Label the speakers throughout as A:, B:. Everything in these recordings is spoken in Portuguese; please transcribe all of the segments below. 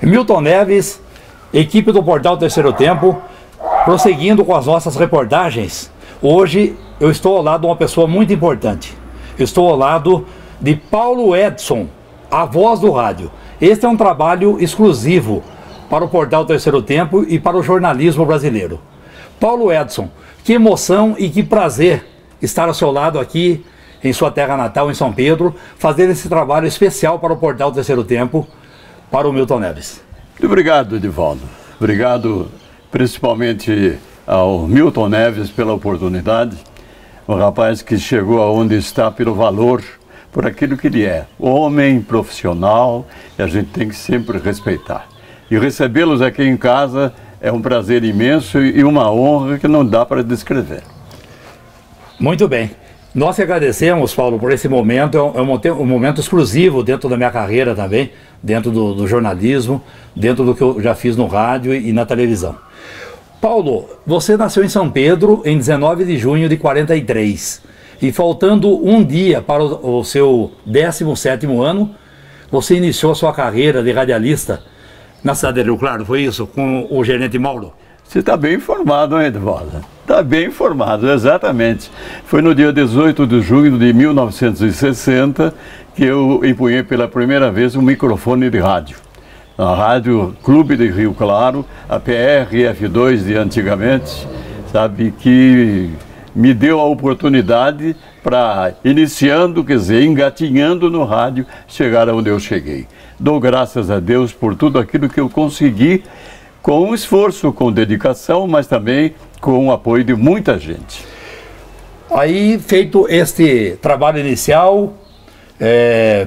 A: Milton Neves, equipe do Portal Terceiro Tempo, prosseguindo com as nossas reportagens. Hoje eu estou ao lado de uma pessoa muito importante. Eu estou ao lado de Paulo Edson, a voz do rádio. Este é um trabalho exclusivo para o Portal Terceiro Tempo e para o jornalismo brasileiro. Paulo Edson, que emoção e que prazer estar ao seu lado aqui em sua terra natal, em São Pedro, fazendo esse trabalho especial para o Portal Terceiro Tempo, para o Milton Neves.
B: Muito obrigado, Edivaldo. Obrigado principalmente ao Milton Neves pela oportunidade. Um rapaz que chegou aonde está pelo valor, por aquilo que ele é. Homem, profissional, e a gente tem que sempre respeitar. E recebê-los aqui em casa é um prazer imenso e uma honra que não dá para descrever.
A: Muito bem. Nós que agradecemos, Paulo, por esse momento. É um momento exclusivo dentro da minha carreira também, dentro do jornalismo, dentro do que eu já fiz no rádio e na televisão. Paulo, você nasceu em São Pedro em 19 de junho de 43. E faltando um dia para o seu 17º ano, você iniciou a sua carreira de radialista na cidade de Rio Claro, foi isso? Com o gerente Mauro?
B: Você está bem informado, hein, Edvaldo? Está bem informado, exatamente. Foi no dia 18 de junho de 1960 que eu empunhei pela primeira vez um microfone de rádio. A Rádio Clube de Rio Claro, a PRF2 de antigamente, sabe, que me deu a oportunidade para, iniciando, quer dizer, engatinhando no rádio, chegar onde eu cheguei. Dou graças a Deus por tudo aquilo que eu consegui, com esforço, com dedicação, mas também com o apoio de muita gente.
A: Aí, feito este trabalho inicial,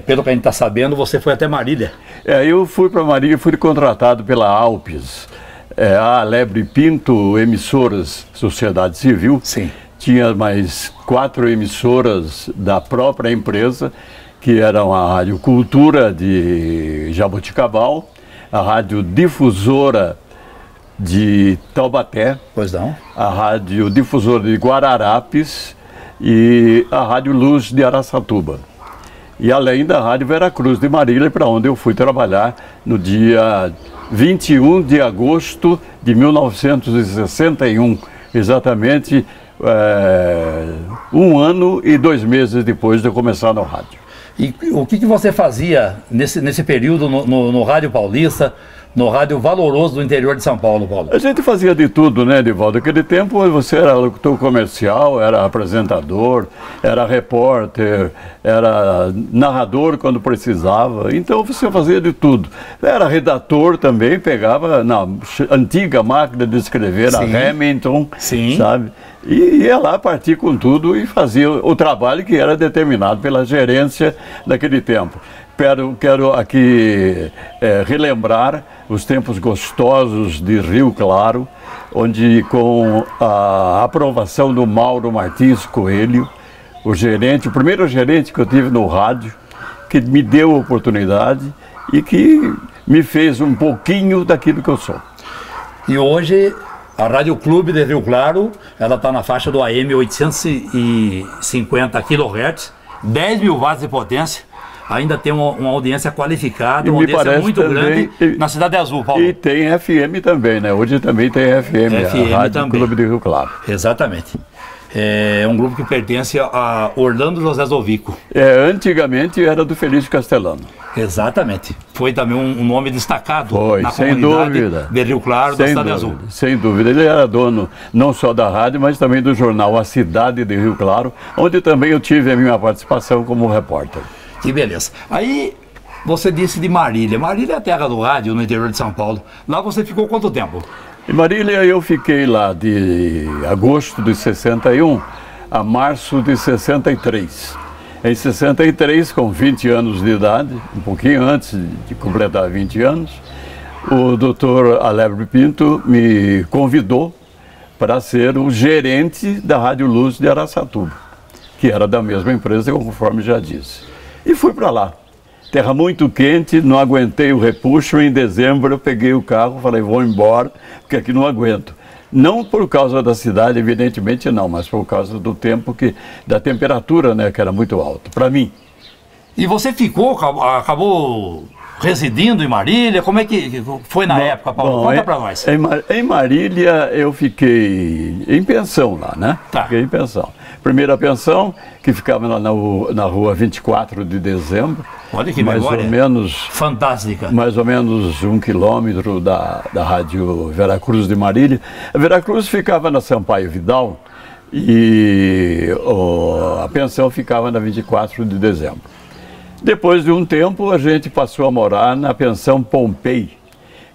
A: pelo que a gente está sabendo, você foi até Marília.
B: Eu fui para Marília, fui contratado pela Alpes, a Lebre Pinto Emissoras Sociedade Civil.
A: Sim.
B: Tinha mais 4 emissoras da própria empresa, que eram a Rádio Cultura de Jaboticabal, a Rádio Difusora de Taubaté,
A: pois não,
B: a Rádio Difusora de Guararapes e a Rádio Luz de Araçatuba. E além da Rádio Veracruz de Marília, para onde eu fui trabalhar no dia 21 de agosto de 1961, exatamente 1 ano e 2 meses depois de eu começar no rádio.
A: E o que você fazia nesse período no Rádio Paulista, no rádio valoroso do interior de São Paulo, Paulo?
B: A gente fazia de tudo, né, Edivaldo? Naquele tempo você era locutor comercial, era apresentador, era repórter, era narrador quando precisava. Então você fazia de tudo. Era redator também, pegava na antiga máquina de escrever,
A: sim,
B: a Remington,
A: sim,
B: sabe? E ia lá partir com tudo e fazia o trabalho que era determinado pela gerência daquele tempo. Quero aqui relembrar os tempos gostosos de Rio Claro, onde com a aprovação do Mauro Martins Coelho, o primeiro gerente que eu tive no rádio, que me deu a oportunidade e que me fez um pouquinho daquilo que eu sou.
A: E hoje a Rádio Clube de Rio Claro, ela está na faixa do AM 850 kHz, 10 mil watts de potência. Ainda tem uma audiência qualificada, uma audiência muito grande na Cidade Azul, Paulo.
B: E tem FM também, né? Hoje também tem FM, a Rádio
A: também.
B: Clube de Rio Claro.
A: Exatamente. É um grupo que pertence a Orlando José Zovico.
B: Antigamente era do Felício Castellano.
A: Exatamente. Foi também um nome destacado na
B: sem
A: comunidade
B: dúvida,
A: de Rio Claro, da Cidade Azul.
B: Sem dúvida. Ele era dono não só da rádio, mas também do jornal A Cidade de Rio Claro, onde também eu tive a minha participação como repórter.
A: Que beleza. Aí você disse de Marília. Marília é a terra do rádio no interior de São Paulo. Lá você ficou quanto tempo?
B: Em Marília eu fiquei lá de agosto de 61 a março de 63. Em 63, com 20 anos de idade, um pouquinho antes de completar 20 anos, o doutor Alebre Pinto me convidou para ser o gerente da Rádio Luz de Araçatuba, que era da mesma empresa, conforme já disse. E fui para lá. Terra muito quente, não aguentei o repuxo. Em dezembro eu peguei o carro, falei, vou embora, porque aqui não aguento. Não por causa da cidade, evidentemente não, mas por causa do tempo, da temperatura, né, que era muito alta, para mim.
A: E você acabou residindo em Marília? Como é que foi na época, Paulo? Conta para nós.
B: Em Marília eu fiquei em pensão lá, né?
A: Tá.
B: Fiquei em pensão. Primeira pensão, que ficava lá na rua 24 de dezembro.
A: Olha que
B: mais
A: memória
B: ou menos
A: fantástica.
B: Mais ou menos 1 quilômetro da Rádio Veracruz de Marília. A Veracruz ficava na Sampaio Vidal e a pensão ficava na 24 de dezembro. Depois de um tempo, a gente passou a morar na pensão Pompei,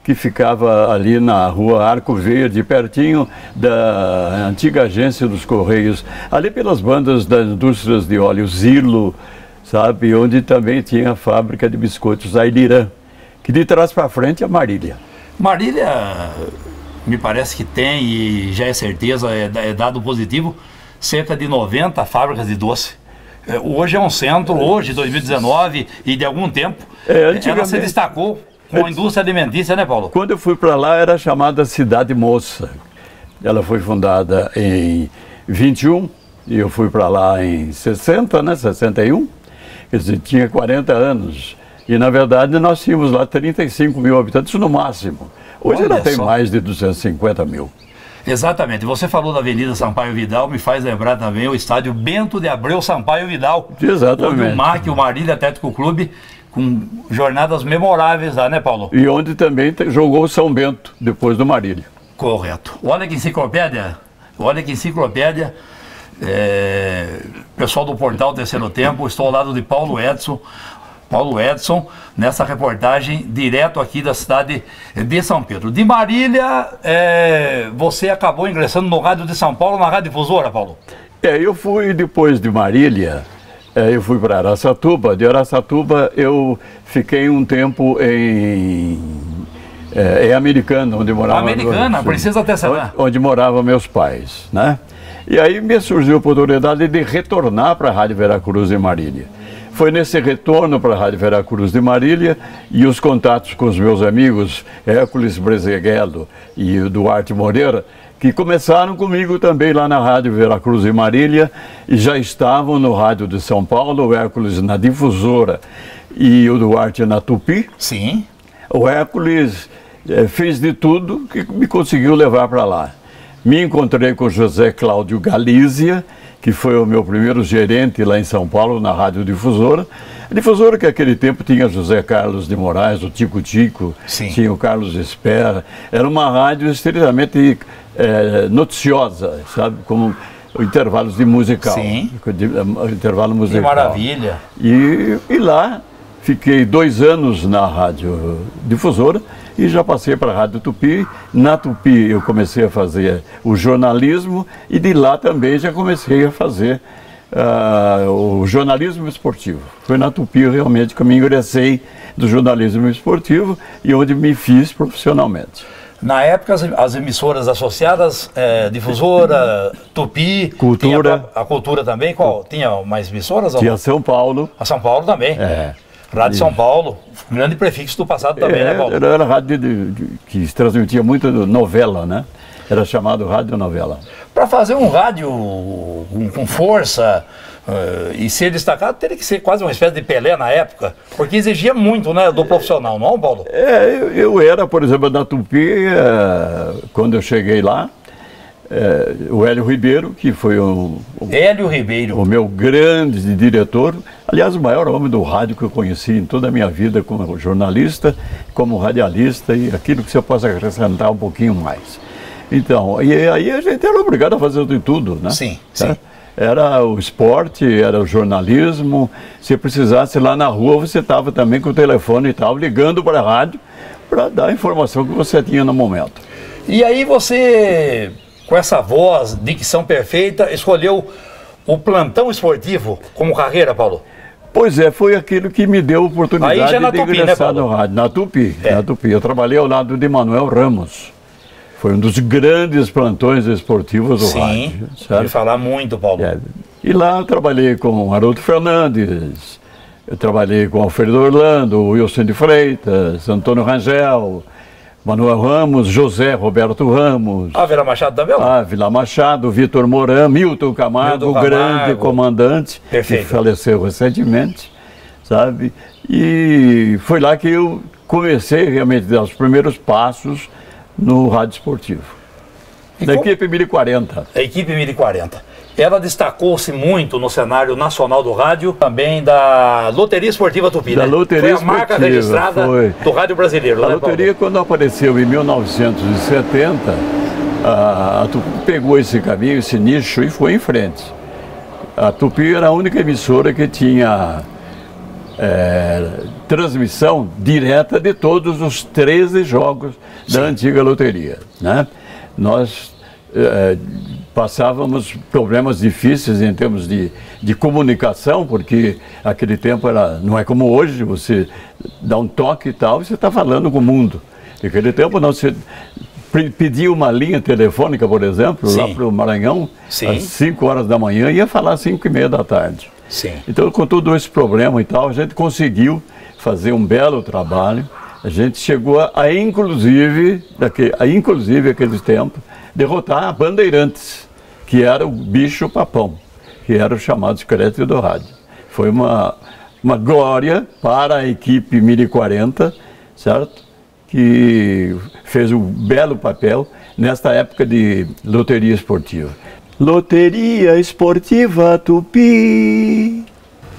B: que ficava ali na rua Arco Verde, pertinho da antiga agência dos Correios, ali pelas bandas das indústrias de óleo Zilo, sabe, onde também tinha a fábrica de biscoitos Ailirã, que de trás para frente é Marília.
A: Marília, me parece que tem, e já é certeza, é dado positivo, cerca de 90 fábricas de doce. Hoje é um centro, hoje, 2019, e de algum tempo, ela se destacou com a indústria alimentícia, né, Paulo?
B: Quando eu fui para lá, era chamada Cidade Moça. Ela foi fundada em 21, e eu fui para lá em 60, né, 61. Quer dizer, tinha 40 anos. E, na verdade, nós tínhamos lá 35 mil habitantes no máximo. Hoje ela tem mais de 250 mil.
A: Exatamente. Você falou da Avenida Sampaio Vidal, me faz lembrar também o estádio Bento de Abreu Sampaio Vidal.
B: Exatamente.
A: Onde o MAC, o Marília Atlético Clube, com jornadas memoráveis lá, né, Paulo?
B: E onde também jogou o São Bento, depois do Marília.
A: Correto. Olha que enciclopédia. Olha que enciclopédia. Pessoal do portal Terceiro Tempo, estou ao lado de Paulo Edson. Paulo Edson, nessa reportagem direto aqui da cidade de São Pedro. De Marília, você acabou ingressando no Rádio de São Paulo, na Rádio Difusora, Paulo?
B: Eu fui depois de Marília, eu fui para Araçatuba. De Araçatuba eu fiquei um tempo em Americana, onde morava...
A: Americana, Princesa Tecelã.
B: Onde moravam meus pais, né? E aí me surgiu a oportunidade de retornar para a Rádio Veracruz de Marília. Foi nesse retorno para a Rádio Veracruz de Marília e os contatos com os meus amigos Hércules Brezeguelo e o Duarte Moreira, que começaram comigo também lá na Rádio Veracruz de Marília e já estavam no Rádio de São Paulo, o Hércules na Difusora e o Duarte na Tupi.
A: Sim.
B: O Hércules fez de tudo que me conseguiu levar para lá. Me encontrei com José Cláudio Galizia, que foi o meu primeiro gerente lá em São Paulo, na Rádio Difusora. A Difusora que naquele tempo tinha José Carlos de Moraes, o Tico Tico, tinha o Carlos Espera. Era uma rádio estritamente noticiosa, sabe, como intervalos de musical.
A: Sim.
B: Intervalo musical.
A: Que maravilha.
B: E lá fiquei 2 anos na Rádio Difusora e já passei para a Rádio Tupi. Na Tupi eu comecei a fazer o jornalismo e de lá também já comecei a fazer o jornalismo esportivo. Foi na Tupi realmente que eu me ingressei do jornalismo esportivo e onde me fiz profissionalmente.
A: Na época, as emissoras associadas, Difusora, Tupi,
B: Cultura.
A: A Cultura também, qual? Tinha mais emissoras?
B: Tinha São Paulo.
A: A São Paulo também. Rádio São Paulo, grande prefixo do passado também, né, Paulo?
B: Era rádio que se transmitia muito novela, né? Era chamado Rádio Novela.
A: Para fazer um rádio com força e ser destacado, teria que ser quase uma espécie de Pelé na época, porque exigia muito, né, do profissional, não, Paulo?
B: Eu era, por exemplo, da Tupi, quando eu cheguei lá, o Hélio Ribeiro, que foi
A: Hélio Ribeiro,
B: o meu grande diretor, aliás, o maior homem do rádio que eu conheci em toda a minha vida como jornalista, como radialista e aquilo que você possa acrescentar um pouquinho mais. Então, e aí a gente era obrigado a fazer de tudo, né?
A: Sim, sim.
B: Era o esporte, era o jornalismo. Se precisasse lá na rua, você estava também com o telefone e tal, ligando para a rádio para dar a informação que você tinha no momento.
A: E aí você, com essa voz, dicção perfeita, escolheu o plantão esportivo como carreira, Paulo?
B: Pois foi aquilo que me deu a oportunidade
A: aí já na
B: de
A: Tupi,
B: ingressar,
A: né,
B: no rádio. Na Tupi, na Tupi. Eu trabalhei ao lado de Manuel Ramos. Foi um dos grandes plantões esportivos do rádio.
A: Sim, ouvi falar muito, Paulo.
B: E lá eu trabalhei com Haroldo Fernandes, eu trabalhei com Alfredo Orlando, Wilson de Freitas, Antônio Rangel, Manuel Ramos, José Roberto Ramos.
A: Vila Machado também?
B: Vila Machado, Vitor Moran, Milton Camargo, o grande comandante,
A: perfeito,
B: que faleceu recentemente. sabe? E foi lá que eu comecei realmente a dar os primeiros passos no rádio esportivo. Da equipe 1040.
A: A equipe 1040. Ela destacou-se muito no cenário nacional do rádio, também da Loteria Esportiva Tupi,
B: da
A: né?
B: Loteria
A: foi a marca
B: Esportiva,
A: registrada do rádio brasileiro.
B: A loteria, quando apareceu em 1970, a Tupi pegou esse caminho, esse nicho e foi em frente. A Tupi era a única emissora que tinha transmissão direta de todos os 13 jogos da antiga loteria, né? Nós passávamos problemas difíceis em termos de comunicação, porque aquele tempo não é como hoje, você dá um toque e tal, e você está falando com o mundo. Naquele tempo não, você pedia uma linha telefônica, por exemplo, lá para o Maranhão, às 5 horas da manhã, ia falar às 5h30 da tarde. Então, com todo esse problema e tal, a gente conseguiu fazer um belo trabalho. A gente chegou inclusive aquele tempo, derrotar a Bandeirantes, que era o bicho papão, que era o chamado secreto do rádio. Foi uma glória para a equipe 1040, certo? Que fez um belo papel nesta época de loteria esportiva. Loteria Esportiva Tupi.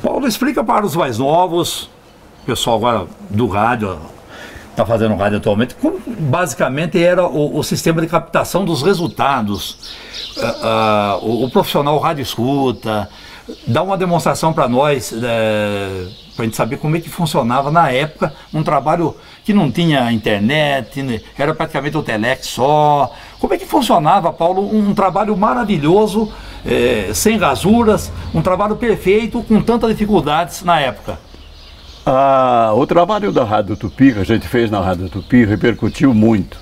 A: Paulo, explica para os mais novos, pessoal agora do rádio, está fazendo rádio atualmente, como basicamente era o sistema de captação dos resultados, o profissional rádio escuta, dá uma demonstração para nós, para a gente saber como é que funcionava na época, um trabalho que não tinha internet, né? Era praticamente o telex só. Como é que funcionava, Paulo, um trabalho maravilhoso, sem rasuras, um trabalho perfeito, com tantas dificuldades na época?
B: O trabalho da Rádio Tupi, que a gente fez na Rádio Tupi, repercutiu muito.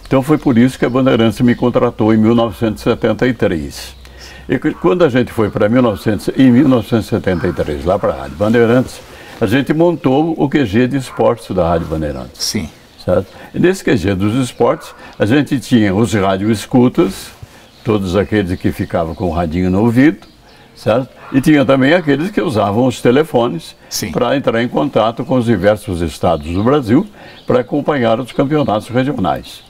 B: Então foi por isso que a Bandeirantes me contratou em 1973. E quando a gente foi para 1973, lá para a Rádio Bandeirantes, a gente montou o QG de esportes da Rádio Bandeirantes.
A: Sim.
B: Certo? E nesse QG dos esportes, a gente tinha os radioescutas, todos aqueles que ficavam com o radinho no ouvido, certo? E tinha também aqueles que usavam os telefones para entrar em contato com os diversos estados do Brasil para acompanhar os campeonatos regionais.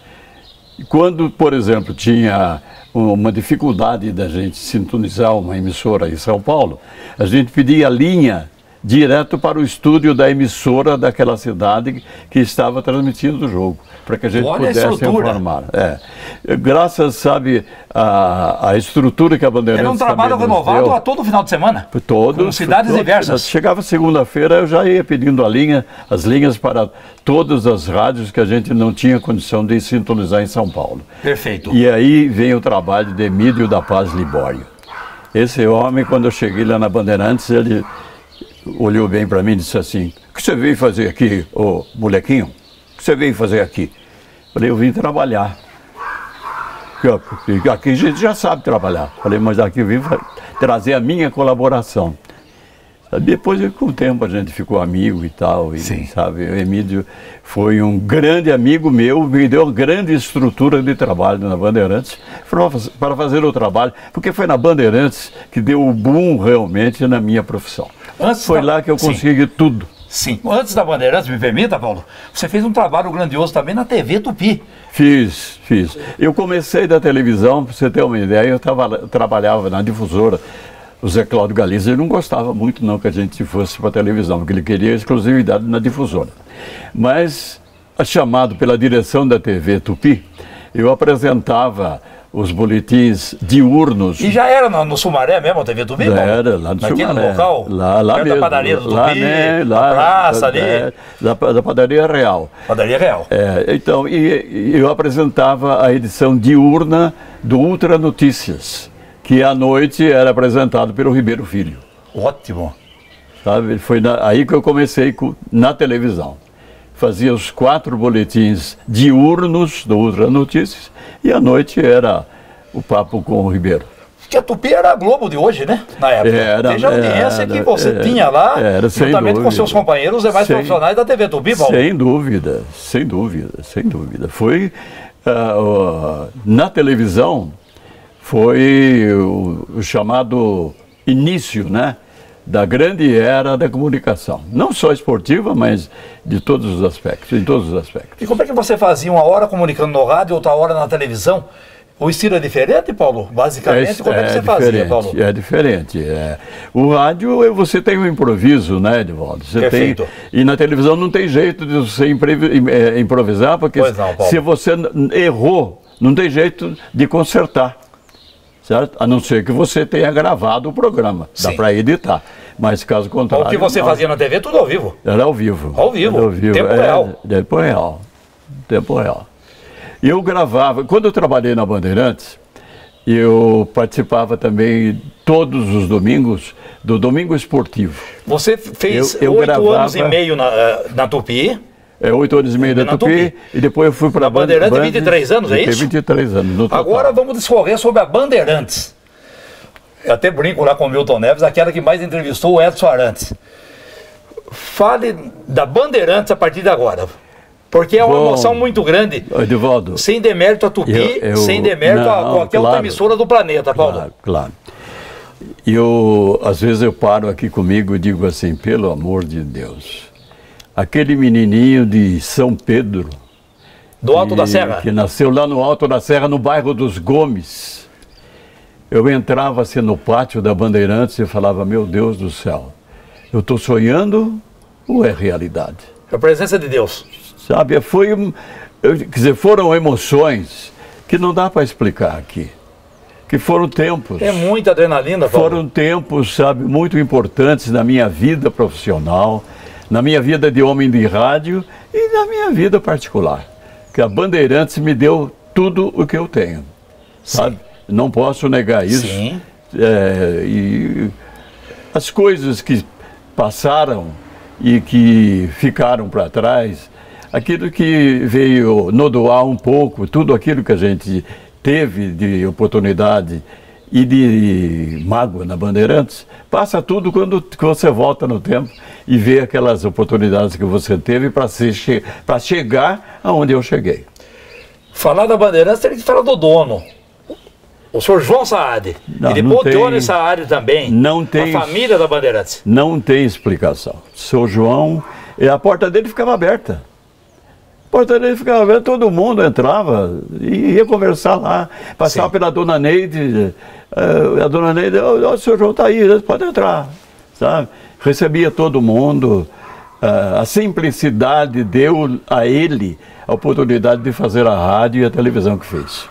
B: E quando, por exemplo, tinha uma dificuldade da gente sintonizar uma emissora em São Paulo, a gente pedia a linha direto para o estúdio da emissora daquela cidade que estava transmitindo o jogo, para que a gente pudesse informar. Graças, sabe, à estrutura que a Bandeirantes
A: era um trabalho renovado a todo final de semana, com cidades diversas.
B: Chegava segunda-feira, eu já ia pedindo as linhas para todas as rádios que a gente não tinha condição de sintonizar em São Paulo.
A: Perfeito.
B: E aí vem o trabalho de Emílio da Paz Libório. Esse homem, quando eu cheguei lá na Bandeirantes, ele olhou bem para mim e disse assim: o que você veio fazer aqui, ô molequinho? O que você veio fazer aqui? Falei: eu vim trabalhar. Aqui a gente já sabe trabalhar. Falei: mas aqui eu vim trazer a minha colaboração. Depois, com o tempo, a gente ficou amigo e tal. E, sabe, o Emílio foi um grande amigo meu, me deu uma grande estrutura de trabalho na Bandeirantes para fazer o trabalho, porque foi na Bandeirantes que deu o boom realmente na minha profissão. Foi lá que eu consegui tudo.
A: Sim. Antes da Bandeirantes, me permita, Paulo, você fez um trabalho grandioso também na TV Tupi.
B: Fiz. Eu comecei da televisão, para você ter uma ideia, eu trabalhava na difusora. O Zé Cláudio Galiza não gostava muito não que a gente fosse para a televisão, porque ele queria exclusividade na difusora. Mas, chamado pela direção da TV Tupi, eu apresentava os boletins diurnos.
A: E já era no Sumaré mesmo, a TV Tupi?
B: Era, lá no Sumaré.
A: Naquele local?
B: Lá mesmo.
A: Da padaria do Tupi,
B: lá, né,
A: lá, na praça ali.
B: Da padaria Real.
A: Padaria Real.
B: Então, eu apresentava a edição diurna do Ultra Notícias, que à noite era apresentado pelo Ribeiro Filho.
A: Ótimo.
B: Sabe? Foi aí que eu comecei na televisão. Fazia os 4 boletins diurnos do Ultra Notícias e à noite era o papo com o Ribeiro.
A: Porque a Tupi era a Globo de hoje, né? Na época. Veja a audiência que você tinha lá, juntamente com seus companheiros, os demais profissionais da TV Tupi, Paulo.
B: Sem dúvida. Foi na televisão. Foi o chamado início, né, da grande era da comunicação. Não só esportiva, mas de todos os aspectos, em todos os aspectos.
A: E como é que você fazia uma hora comunicando no rádio, outra hora na televisão? O estilo é diferente, Paulo? Basicamente, como é que você fazia, Paulo?
B: É diferente. O rádio, você tem um improviso, né, Edivaldo?
A: Perfeito.
B: E na televisão não tem jeito de você improvisar, porque
A: não,
B: se você errou, não tem jeito de consertar. Certo? A não ser que você tenha gravado o programa. Sim. Dá para editar. Mas caso contrário...
A: O que você fazia na TV, tudo ao vivo?
B: Era ao vivo.
A: Ao vivo?
B: Era ao vivo.
A: Tempo real?
B: Tempo real. Tempo real. E eu gravava... Quando eu trabalhei na Bandeirantes, eu participava também todos os domingos do Domingo Esportivo.
A: Você fez 8 anos e meio na Tupi.
B: 8 anos e meio da Tupi, e depois eu fui para a
A: Bandeirantes. 23 anos, é isso?
B: 23 anos. No total.
A: Agora vamos discorrer sobre a Bandeirantes. Eu até brinco lá com o Milton Neves, aquela que mais entrevistou o Edson Arantes. Fale da Bandeirantes a partir de agora. Porque é uma emoção muito grande.
B: Edivaldo,
A: sem demérito a Tupi, sem demérito a qualquer outra emissora do planeta, Paulo.
B: Claro. Às vezes eu paro aqui comigo e digo assim, pelo amor de Deus, aquele menininho de São Pedro,
A: do Alto da Serra,
B: que nasceu lá no Alto da Serra, no bairro dos Gomes, eu entrava assim no pátio da Bandeirantes e falava, meu Deus do céu, eu estou sonhando ou é realidade?
A: É a presença de Deus.
B: Sabe, foram emoções que não dá para explicar aqui. Que foram tempos.
A: É muita adrenalina, Paulo.
B: Foram tempos, sabe, muito importantes na minha vida profissional, na minha vida de homem de rádio e na minha vida particular. Que a Bandeirantes me deu tudo o que eu tenho. Sabe? Não posso negar isso.
A: Sim.
B: E as coisas que passaram e que ficaram para trás, aquilo que veio nodoar um pouco, tudo aquilo que a gente teve de oportunidade e de mágoa na Bandeirantes, passa tudo quando você volta no tempo e vê aquelas oportunidades que você teve para chegar aonde eu cheguei.
A: Falar da Bandeirantes tem que falar do dono, o senhor João Saad. E depois o Tony Saad também, a família da Bandeirantes.
B: Não tem explicação. O senhor João, a porta dele ficava aberta. A porta dele ficava aberta, todo mundo entrava e ia conversar lá, passava pela dona Neide, a dona Neide, o senhor João está aí, pode entrar, sabe? Recebia todo mundo, a simplicidade deu a ele a oportunidade de fazer a rádio e a televisão que fez.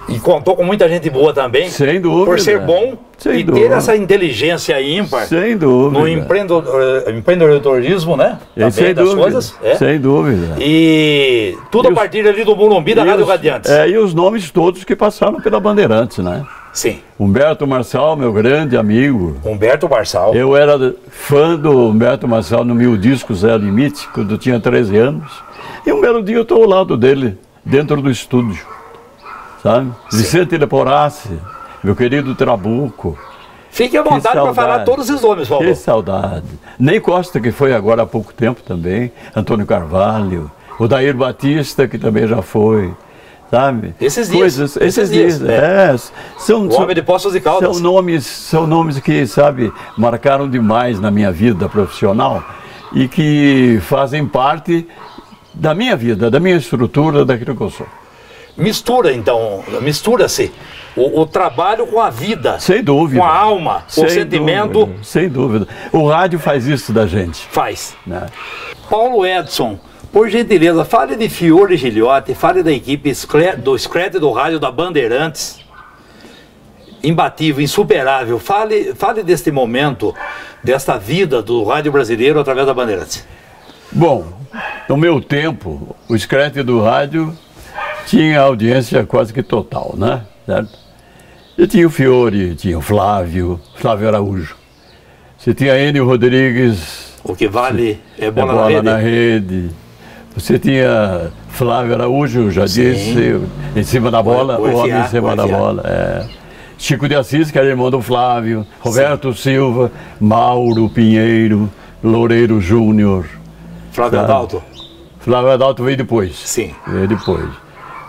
A: E contou com muita gente boa também.
B: Sem dúvida.
A: Por ser bom e ter essa inteligência ímpar.
B: Sem dúvida.
A: No empreendedorismo, né?
B: Sem
A: das
B: dúvida.
A: Coisas.
B: Sem dúvida.
A: E tudo a partir ali do Morumbi, da Rádio Radiantes.
B: E os nomes todos que passaram pela Bandeirantes, né?
A: Sim.
B: Humberto Marçal, meu grande amigo.
A: Humberto Marçal.
B: Eu era fã do Humberto Marçal no meu disco Zé Limite, quando eu tinha 13 anos. E um belo dia eu estou ao lado dele, dentro do estúdio. Sabe? Vicente Leporassi, meu querido Trabuco.
A: Fique à vontade para falar todos os nomes, Paulo.
B: Que saudade. Ney Costa, que foi agora há pouco tempo também. Antônio Carvalho. O Dair Batista, que também já foi. Sabe?
A: Esses dias.
B: Esses dias.
A: O homem de Poços de Caldas.
B: São nomes que, sabe, marcaram demais na minha vida profissional e que fazem parte da minha vida, da minha estrutura, daquilo que eu sou.
A: Mistura-se o trabalho com a vida.
B: Sem dúvida.
A: Com a alma, com o sentimento.
B: Sem dúvida. O rádio faz isso da gente.
A: Faz.
B: Né?
A: Paulo Edson, por gentileza, fale de Fiore Giliotti, fale da equipe do Scred do rádio da Bandeirantes. Imbatível, insuperável. Fale deste momento, desta vida do rádio brasileiro através da Bandeirantes.
B: Bom, no meu tempo, o Scred do rádio tinha audiência quase que total, né? Certo? E tinha o Fiore, tinha o Flávio Araújo. Você tinha Enio Rodrigues.
A: O que vale é bola
B: na rede. Você tinha Flávio Araújo, já disse, em cima da bola, o homem em cima da bola. Chico de Assis, que era irmão do Flávio, Roberto Silva, Mauro Pinheiro, Loureiro Júnior.
A: Flávio Adalto?
B: Flávio Adalto veio depois.
A: Sim.
B: Veio depois.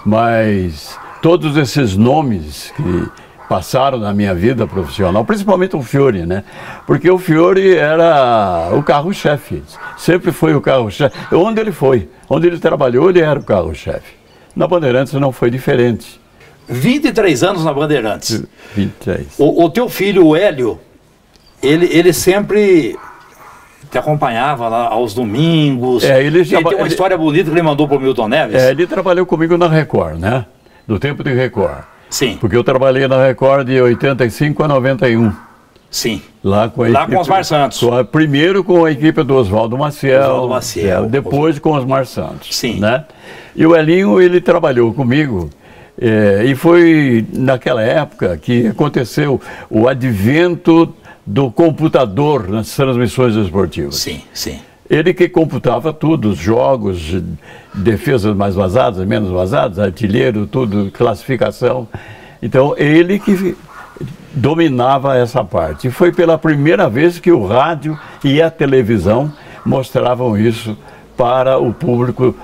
B: Mas todos esses nomes que passaram na minha vida profissional, principalmente o Fiore, né? Porque o Fiore era o carro-chefe, sempre foi o carro-chefe. Onde ele foi, onde ele trabalhou, ele era o carro-chefe. Na Bandeirantes não foi diferente.
A: 23 anos na Bandeirantes.
B: 23.
A: O teu filho, o Hélio, ele sempre te acompanhava lá aos domingos. Ele tem uma história bonita que ele mandou para o Milton Neves.
B: Ele trabalhou comigo na Record, né? No tempo de Record.
A: Sim.
B: Porque eu trabalhei na Record de 85 a 91.
A: Sim.
B: Lá com
A: Osmar Santos.
B: Primeiro com a equipe do Oswaldo Maciel. Depois com Osmar Santos.
A: Sim.
B: Né? E o Elinho, ele trabalhou comigo. E foi naquela época que aconteceu o advento do computador nas transmissões esportivas.
A: Sim, sim.
B: Ele que computava tudo, os jogos, defesas mais vazadas, menos vazadas, artilheiro, tudo, classificação. Então, ele que dominava essa parte. E foi pela primeira vez que o rádio e a televisão mostravam isso para o público,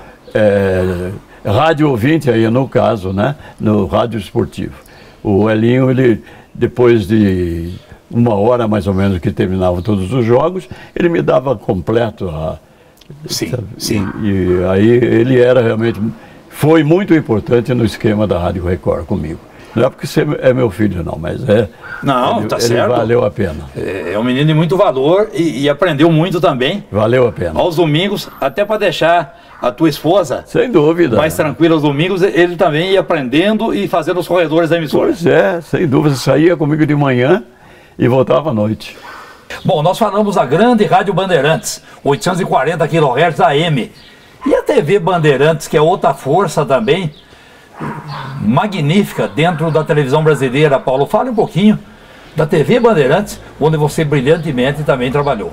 B: rádio ouvinte aí no caso, né, no rádio esportivo. O Elinho, ele, depois de 1 hora mais ou menos que terminavam todos os jogos, ele me dava completo
A: Sim, sim.
B: E aí ele era realmente, foi muito importante no esquema da Rádio Record comigo. Não é porque você é meu filho não, mas
A: Não, tá certo.
B: Ele valeu a pena.
A: É um menino de muito valor e aprendeu muito também.
B: Valeu a pena.
A: Aos domingos, até para deixar a tua esposa,
B: sem dúvida,
A: mais tranquila aos domingos, ele também ia aprendendo e fazendo os corredores da emissora.
B: Pois é, sem dúvida. Saía comigo de manhã e voltava à noite.
A: Bom, nós falamos da grande Rádio Bandeirantes, 840 kHz AM. E a TV Bandeirantes, que é outra força também, magnífica dentro da televisão brasileira. Paulo, fale um pouquinho da TV Bandeirantes, onde você brilhantemente também trabalhou.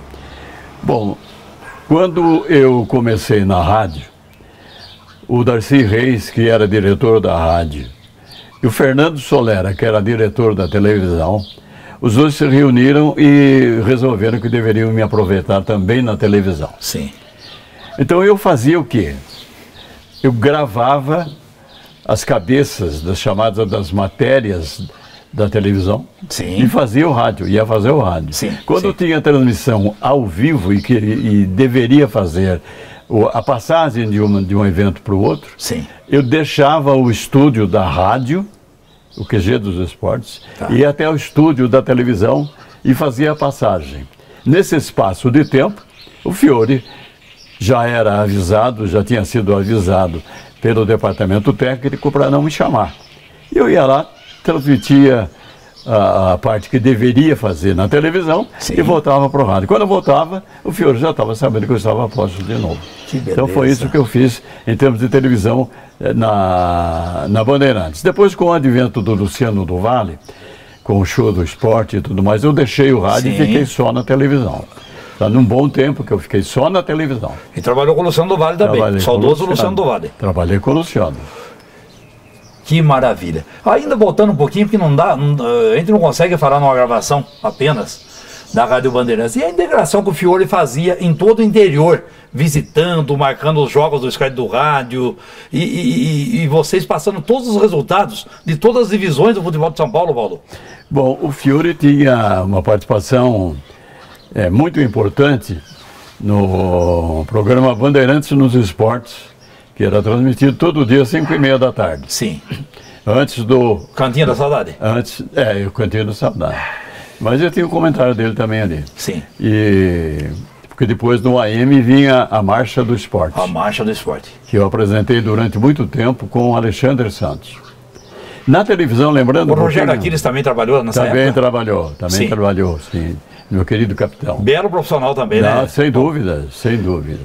B: Bom, quando eu comecei na rádio, o Darcy Reis, que era diretor da rádio, e o Fernando Solera, que era diretor da televisão, os dois se reuniram e resolveram que deveriam me aproveitar também na televisão.
A: Sim.
B: Então eu fazia o quê? Eu gravava as cabeças das chamadas das matérias da televisão.
A: Sim.
B: E fazia o rádio, ia fazer o rádio.
A: Sim,
B: Quando
A: sim.
B: tinha transmissão ao vivo e deveria fazer a passagem de um evento para o outro,
A: Sim.
B: eu deixava o estúdio da rádio, o QG dos esportes, ia até o estúdio da televisão e fazia a passagem. Nesse espaço de tempo, o Fiore já era avisado, já tinha sido avisado pelo departamento técnico para não me chamar. Eu ia lá, transmitia a parte que deveria fazer na televisão. Sim. E voltava para o rádio. Quando eu voltava, o Fiore já estava sabendo que eu estava a posto de novo. Então foi isso que eu fiz em termos de televisão na Bandeirantes. Depois, com o advento do Luciano do Vale, com o show do esporte e tudo mais, eu deixei o rádio Sim. e fiquei só na televisão. Está num bom tempo que eu fiquei só na televisão.
A: E trabalhou com o Luciano do Vale também, saudoso Luciano do Vale.
B: Trabalhei com o Luciano.
A: Que maravilha. Ainda voltando um pouquinho, porque não dá, a gente não consegue falar numa gravação apenas da Rádio Bandeirantes. E a integração que o Fiore fazia em todo o interior, visitando, marcando os jogos do Sky do rádio, e vocês passando todos os resultados de todas as divisões do futebol de São Paulo, Paulo.
B: Bom, o Fiore tinha uma participação muito importante no programa Bandeirantes nos Esportes, que era transmitido todo dia às 5h30 da tarde.
A: Sim.
B: Antes do...
A: Cantinho da Saudade?
B: Antes, o Cantinho da Saudade. Mas eu tinha um comentário dele também ali.
A: Sim.
B: Porque depois no AM vinha a Marcha do Esporte.
A: A Marcha do Esporte.
B: Que eu apresentei durante muito tempo com o Alexandre Santos. Na televisão, lembrando...
A: O Rogério Aquiles também trabalhou nessa época?
B: Também trabalhou, sim. Meu querido capitão.
A: Belo profissional também, né?
B: Sem dúvida, sem dúvida.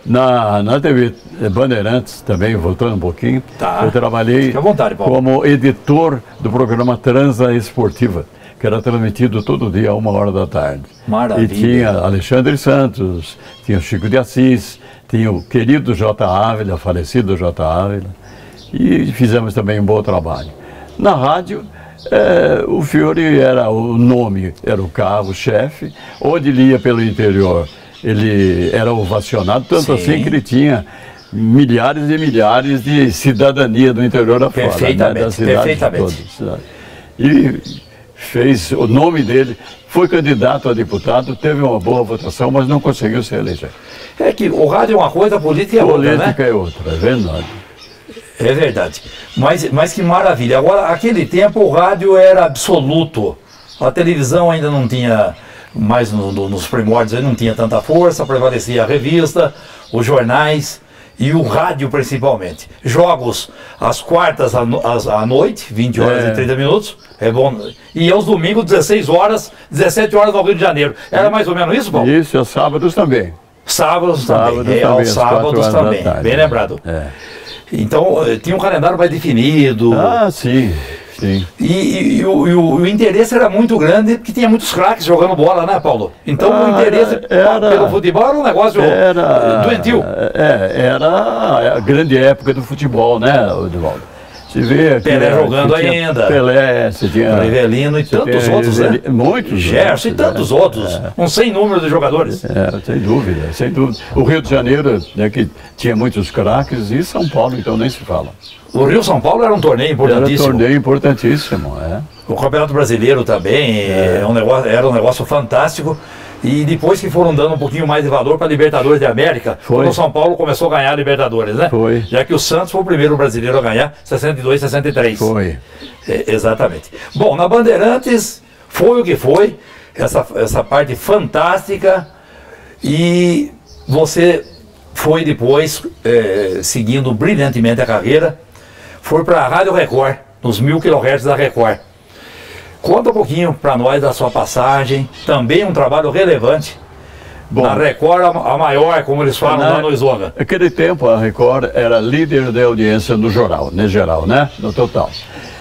B: Na TV Bandeirantes, também, voltando um pouquinho, eu trabalhei como editor do programa Transa Esportiva, que era transmitido todo dia, 1h da tarde.
A: Maravilha.
B: E tinha Alexandre Santos, tinha o Chico de Assis, tinha o querido J. Ávila, falecido J. Ávila, e fizemos também um bom trabalho. Na rádio, o Fiore era o nome, era o carro-chefe, onde ele ia pelo interior. Ele era ovacionado, tanto
A: Sim.
B: assim que ele tinha milhares e milhares de cidadania do interior afora,
A: perfeitamente,
B: né, das cidades
A: perfeitamente.
B: todas. e fez o nome dele, foi candidato a deputado, teve uma boa votação, mas não conseguiu se eleger.
A: É que o rádio é uma coisa, a política é outra, né?
B: Política é outra, é verdade.
A: É verdade. Mas que maravilha. Agora, aquele tempo o rádio era absoluto. A televisão ainda não tinha, mais nos primórdios, não tinha tanta força, prevalecia a revista, os jornais e o rádio principalmente. Jogos às quartas à noite, 20 horas e 30 minutos, é bom. E aos domingos, 16 horas, 17 horas no Rio de Janeiro. Era mais ou menos isso, Paulo?
B: Isso, aos sábados também.
A: Sábados também, aos sábados também, bem lembrado. Então, tinha um calendário mais definido.
B: Ah, sim, sim.
A: E o interesse era muito grande, porque tinha muitos craques jogando bola, né, Paulo? Então, o interesse pelo futebol era um negócio doentio.
B: Era a grande época do futebol, né, Edivaldo? Se vê aqui,
A: Pelé jogando ainda.
B: Pelé, você tinha
A: Rivelino e tantos outros, né?
B: Muitos.
A: Gerson e tantos outros. Um sem número de jogadores.
B: Sem dúvida, sem dúvida. O Rio de Janeiro, né, que tinha muitos craques, e São Paulo, então, nem se fala.
A: O Rio-São Paulo era um torneio importantíssimo.
B: Era um torneio importantíssimo, O
A: Campeonato Brasileiro também era um negócio fantástico. E depois que foram dando um pouquinho mais de valor para a Libertadores de América, quando o São Paulo começou a ganhar a Libertadores, né?
B: Foi.
A: Já que o Santos foi o primeiro brasileiro a ganhar, 62, 63.
B: Foi.
A: Exatamente. Bom, na Bandeirantes foi o que foi, essa parte fantástica, e você foi depois, seguindo brilhantemente a carreira, foi para a Rádio Record, nos 1000 kHz da Record. Conta um pouquinho para nós da sua passagem, também um trabalho relevante. Bom, na Record, a maior, como eles falam lá no slogan.
B: Naquele tempo, a Record era líder de audiência no geral, no total.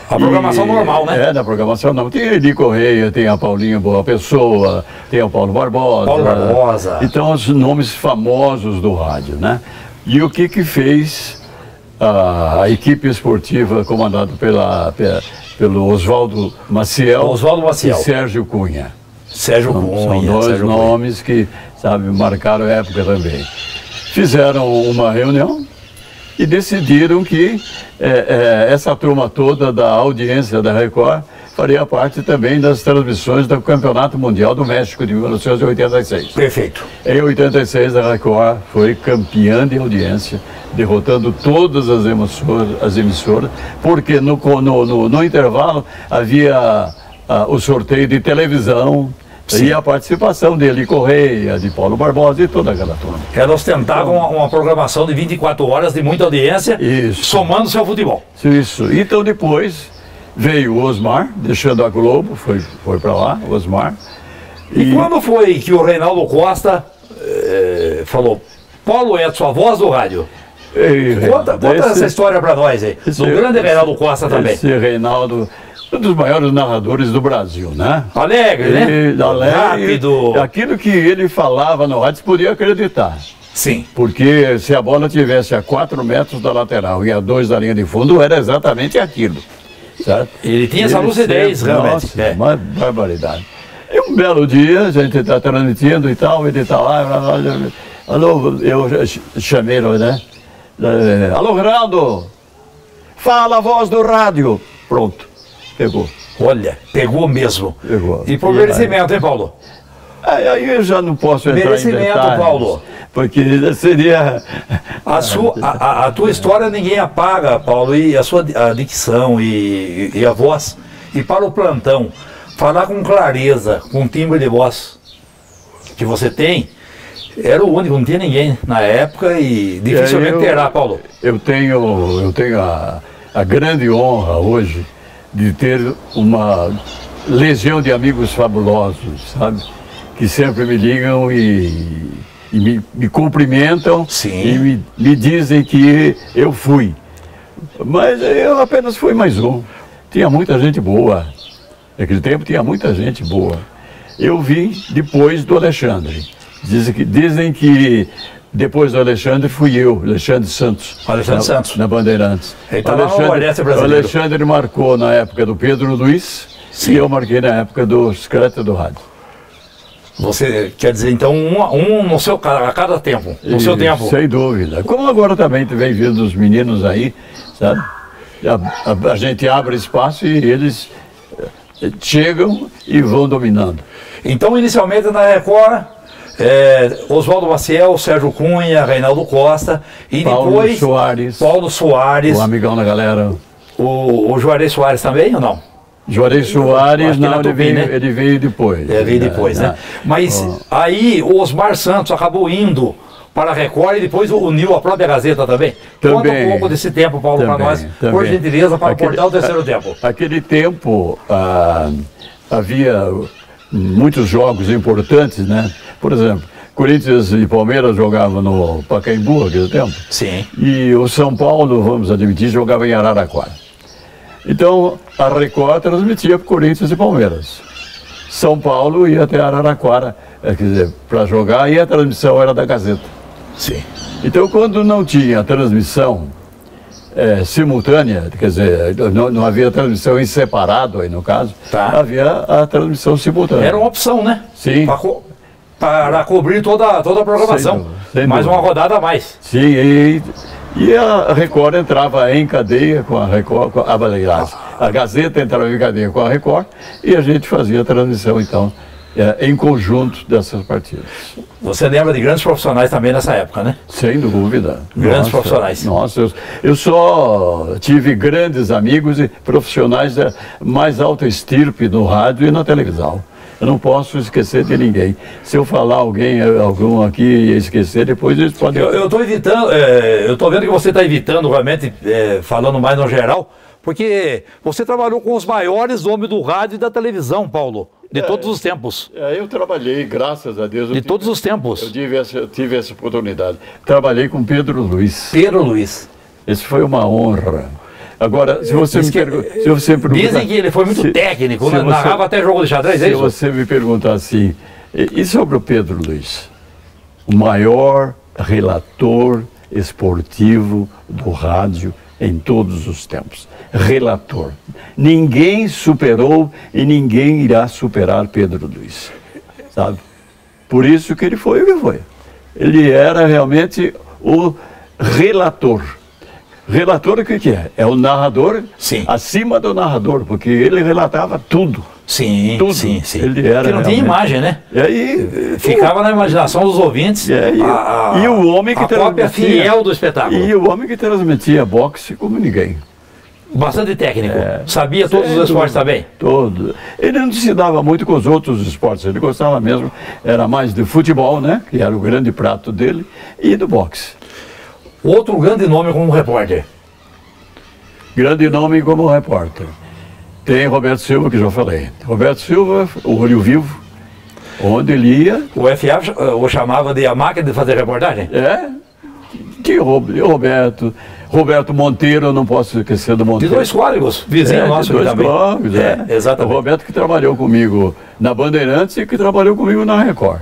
A: A programação normal, né?
B: Na programação não. Tem Eli Correia, tem a Paulinha Boa Pessoa, tem o Paulo Barbosa. Então, os nomes famosos do rádio, né? E o que fez a equipe esportiva comandada pelo Oswaldo Maciel e Sérgio Cunha.
A: São
B: dois nomes que, marcaram a época também. Fizeram uma reunião e decidiram que essa turma toda da audiência da Record faria parte também das transmissões do Campeonato Mundial do México de 1986.
A: Perfeito.
B: Em 86, a Record foi campeã de audiência, derrotando todas as emissoras, porque no intervalo havia o sorteio de televisão. Sim. E a participação de Eli Correia, de Paulo Barbosa e toda aquela turma.
A: Elas tentavam uma programação de 24 horas de muita audiência, somando-se ao futebol.
B: Isso. Então depois veio o Osmar, deixando a Globo, foi para lá, o Osmar.
A: E quando foi que o Reinaldo Costa falou, Paulo Edson, a voz do rádio? Conta essa história para nós aí, do grande Reinaldo Costa também.
B: Esse Reinaldo, um dos maiores narradores do Brasil, né?
A: Alegre, né? Rápido.
B: Aquilo que ele falava no rádio, você podia acreditar.
A: Sim.
B: Porque se a bola tivesse a 4 metros da lateral e a 2 da linha de fundo, era exatamente aquilo. Certo?
A: Ele tinha essa lucidez, realmente.
B: Nossa, uma barbaridade. E um belo dia, a gente está transmitindo e tal, ele está lá, alô, eu chamei, né? Alô, Reinaldo, fala a voz do rádio. Pronto, pegou.
A: Olha, pegou mesmo.
B: Pegou.
A: E por merecimento, hein, Paulo?
B: Aí eu já não posso entrar em detalhes,
A: Paulo.
B: Porque seria...
A: A tua história ninguém apaga, Paulo, e a sua dicção e a voz. E para o plantão, falar com clareza, com timbre de voz que você tem, era o único, não tinha ninguém na época e dificilmente terá, Paulo.
B: Eu tenho a grande honra hoje de ter uma legião de amigos fabulosos, sabe? Que sempre me ligam e me cumprimentam.
A: Sim.
B: E me dizem que eu fui. Mas eu apenas fui mais um. Tinha muita gente boa. Naquele tempo tinha muita gente boa. Eu vim depois do Alexandre. Dizem que depois do Alexandre fui eu, Alexandre Santos.
A: Alexandre Santos.
B: Na Bandeirantes.
A: O
B: Alexandre marcou na época do Pedro Luiz. Sim. E eu marquei na época do Secreto do Rádio.
A: Você quer dizer, então, no seu, a cada tempo, no seu tempo?
B: Sem dúvida. Como agora também vem vindo os meninos aí, sabe? A gente abre espaço e eles chegam e vão dominando.
A: Então, inicialmente na Record, Oswaldo Maciel, Sérgio Cunha, Reinaldo Costa, e depois Paulo Soares,
B: o amigão da galera.
A: O Juarez Soares também ou não?
B: Juarez Soares, não, ele veio depois.
A: Ele veio depois, né? Mas aí o Osmar Santos acabou indo para a Record e depois uniu a própria Gazeta também. Conta um pouco desse tempo, Paulo, para nós, por gentileza, para acordar o terceiro tempo.
B: Aquele tempo havia muitos jogos importantes, né? Por exemplo, Corinthians e Palmeiras jogavam no Pacaembu naquele tempo.
A: Sim.
B: E o São Paulo, vamos admitir, jogava em Araraquara. Então, a Record transmitia para Corinthians e Palmeiras. São Paulo ia até Araraquara, quer dizer, para jogar, e a transmissão era da Gazeta.
A: Sim.
B: Então, quando não tinha transmissão simultânea, quer dizer, não havia transmissão em separado, aí no caso, havia a transmissão simultânea.
A: Era uma opção, né?
B: Sim.
A: Para cobrir toda a programação. Mais uma rodada a mais.
B: Sim, e a Record entrava em cadeia com a Record, a Gazeta entrava em cadeia com a Record, e a gente fazia a transmissão, então, em conjunto dessas partidas.
A: Você lembra de grandes profissionais também nessa época, né?
B: Sem dúvida.
A: Grandes profissionais.
B: Nossa, eu só tive grandes amigos e profissionais da mais alta estirpe no rádio e na televisão. Eu não posso esquecer de ninguém. Se eu falar algum aqui e esquecer, depois eles podem...
A: Eu estou evitando, eu estou vendo que você está evitando realmente, falando mais no geral, porque você trabalhou com os maiores homens do rádio e da televisão, Paulo, de todos os tempos.
B: Eu trabalhei, graças a Deus.
A: De todos os tempos.
B: Eu tive essa oportunidade. Trabalhei com Pedro Luiz.
A: Pedro Luiz.
B: Isso foi uma honra. Agora, se você me perguntar...
A: Dizem que ele foi muito técnico, narrava até jogo de xadrez, é isso?
B: Se você me perguntar assim, e sobre o Pedro Luiz? O maior relator esportivo do rádio em todos os tempos. Relator. Ninguém superou e ninguém irá superar Pedro Luiz. Sabe? Por isso que ele foi o que foi. Ele era realmente o relator. Relator o que é? É o narrador.
A: Sim.
B: Acima do narrador, porque ele relatava tudo.
A: Sim,
B: tudo.
A: Sim, sim.
B: Ele era
A: porque não tinha imagem, né?
B: E aí,
A: ficava na imaginação dos ouvintes.
B: E o homem que
A: cópia fiel do espetáculo.
B: E o homem que transmitia boxe como ninguém.
A: Bastante técnico. Sabia todos os esportes também?
B: Todos. Ele não se dava muito com os outros esportes. Ele gostava mesmo, era mais de futebol, né? Que era o grande prato dele, e do boxe.
A: Outro grande nome como repórter.
B: Grande nome como repórter. Tem Roberto Silva, que já falei. Roberto Silva, o Olho Vivo, onde ele ia...
A: O FA o chamava de a máquina de fazer reportagem?
B: Que Roberto Monteiro, eu não posso esquecer do Monteiro.
A: De Dois Córregos, vizinho nosso aqui também. Exatamente.
B: O Roberto que trabalhou comigo na Bandeirantes e que trabalhou comigo na Record.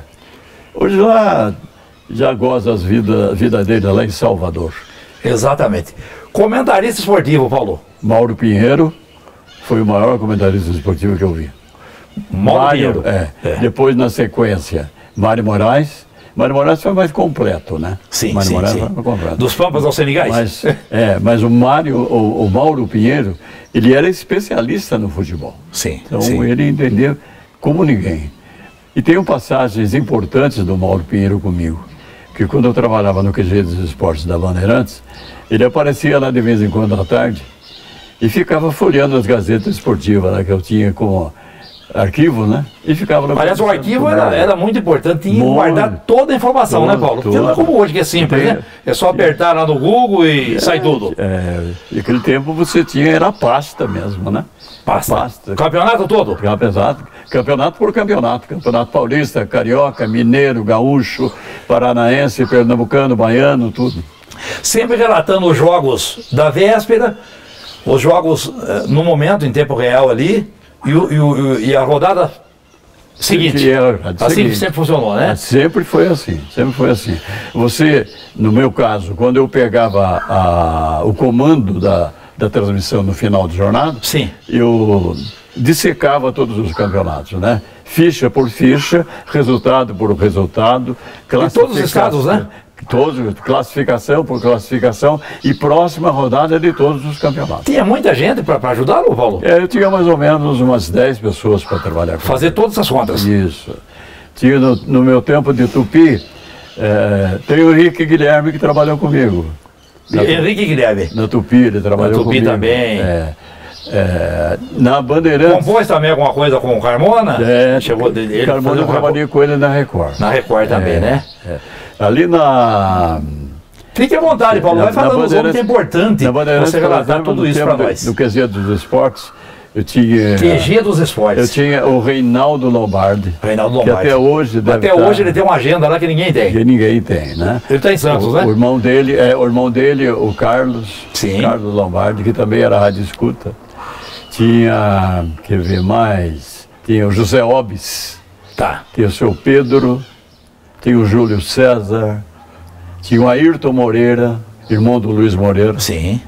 B: Hoje lá... já goza a vida dele lá em Salvador.
A: Exatamente. Comentarista esportivo, Paulo?
B: Mauro Pinheiro foi o maior comentarista esportivo que eu vi.
A: Mauro Pinheiro.
B: Depois, na sequência, Mário Moraes. Mário Moraes foi mais completo, né?
A: Sim,
B: Mário Moraes
A: sim.
B: Foi mais completo.
A: Dos Pampas aos Senegais?
B: Mas o Mauro Pinheiro, ele era especialista no futebol.
A: Sim.
B: Então ele entendeu como ninguém. E tem passagens importantes do Mauro Pinheiro comigo. Que quando eu trabalhava no QG dos Esportes da Bandeirantes, ele aparecia lá de vez em quando à tarde e ficava folheando as gazetas esportivas lá que eu tinha com arquivo, né? E ficava lá.
A: Aliás, o arquivo era muito importante, tinha que guardar toda a informação, né, Paulo? Porque não é como hoje, que é simples, né? É só apertar lá no Google e sai tudo.
B: Naquele tempo você tinha, era pasta mesmo, né?
A: Pasta. Campeonato todo?
B: Campeonato por campeonato. Campeonato paulista, carioca, mineiro, gaúcho, paranaense, pernambucano, baiano, tudo.
A: Sempre relatando os jogos da véspera, os jogos no momento, em tempo real ali, e a rodada seguinte. Assim sempre funcionou, né?
B: Sempre foi assim, sempre foi assim. Você, no meu caso, quando eu pegava o comando da transmissão no final de jornada,
A: sim,
B: eu dissecava todos os campeonatos, né? Ficha por ficha, resultado por resultado.
A: Em todos os estados, né?
B: Todos, classificação por classificação e próxima rodada de todos os campeonatos.
A: Tinha muita gente para ajudá-lo, Paulo?
B: Eu tinha mais ou menos umas 10 pessoas para trabalhar com
A: fazer todas as contas.
B: Isso. Tinha no meu tempo de Tupi, tem o Henrique Guilherme que trabalhou comigo.
A: Henrique Guilherme?
B: Na Tupi, ele trabalhou comigo.
A: Na Tupi também.
B: Na Bandeirantes.
A: Compôs também alguma coisa com o Carmona?
B: Chegou dele. Carmona, eu trabalhei com ele na Record.
A: Na Record também, né?
B: Ali na...
A: Fique à vontade, Paulo. Vai falando os nomes, é importante você relatar tudo isso para nós.
B: No QG dos Esportes, eu tinha...
A: QG dos Esportes.
B: Eu tinha o Reinaldo Lombardi.
A: Reinaldo Lombardi.
B: Que até hoje deve
A: hoje ele tem uma agenda lá que ninguém tem.
B: Que ninguém tem, né?
A: Ele está em Santos, né?
B: O irmão dele, o Carlos. Sim. Carlos Lombardi, que também era rádio escuta. Tinha, quer ver mais? Tinha o José Obis.
A: Tá.
B: Tinha o seu Pedro. Tinha o Júlio César, tinha o Ayrton Moreira, irmão do Luiz Moreira,
A: sim,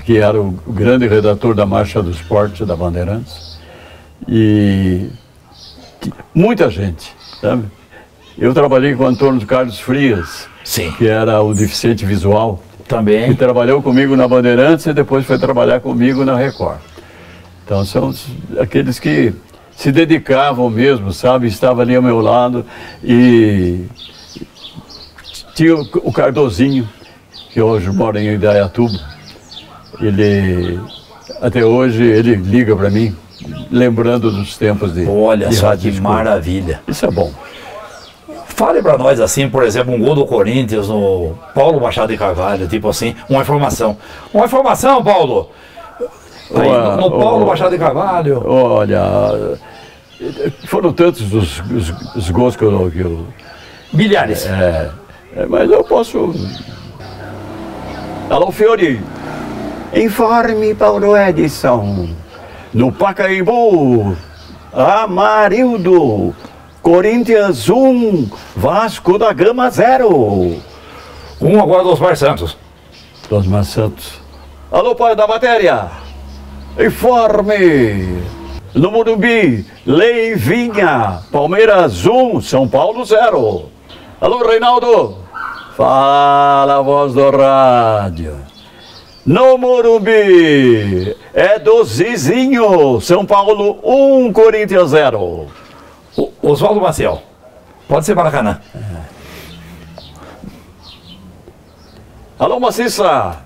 B: que era o grande redator da Marcha do Esporte da Bandeirantes, e muita gente, sabe? Eu trabalhei com o Antônio Carlos Frias,
A: sim,
B: que era o deficiente visual,
A: também,
B: que trabalhou comigo na Bandeirantes e depois foi trabalhar comigo na Record. Então são aqueles que se dedicavam mesmo, sabe? Estava ali ao meu lado e tinha o Cardozinho, que hoje mora em Indaiatuba. Ele, até hoje, ele liga para mim, lembrando dos tempos de
A: Olha
B: de
A: só que maravilha.
B: Isso é bom.
A: Fale para nós assim, por exemplo, um gol do Corinthians no Paulo Machado de Carvalho, tipo assim, uma informação. Uma informação, Paulo! Aí, no Paulo Machado de Carvalho.
B: Olha... Foram tantos os gols que eu...
A: Milhares.
B: Mas eu posso... Alô, Fiori. Informe, Paulo Edson. No Pacaembu, Amarildo. Corinthians 1, Vasco da Gama 0.
A: Agora do Osmar Santos.
B: Do Osmar Santos. Alô, pai da matéria. Informe. No Morumbi, Leivinha, Palmeiras 1, São Paulo 0. Alô, Reinaldo? Fala, a voz do rádio. No Morumbi, é do Zizinho, São Paulo 1, Corinthians 0.
A: Oswaldo Maciel, pode ser Maracanã.
B: Alô, Maciça?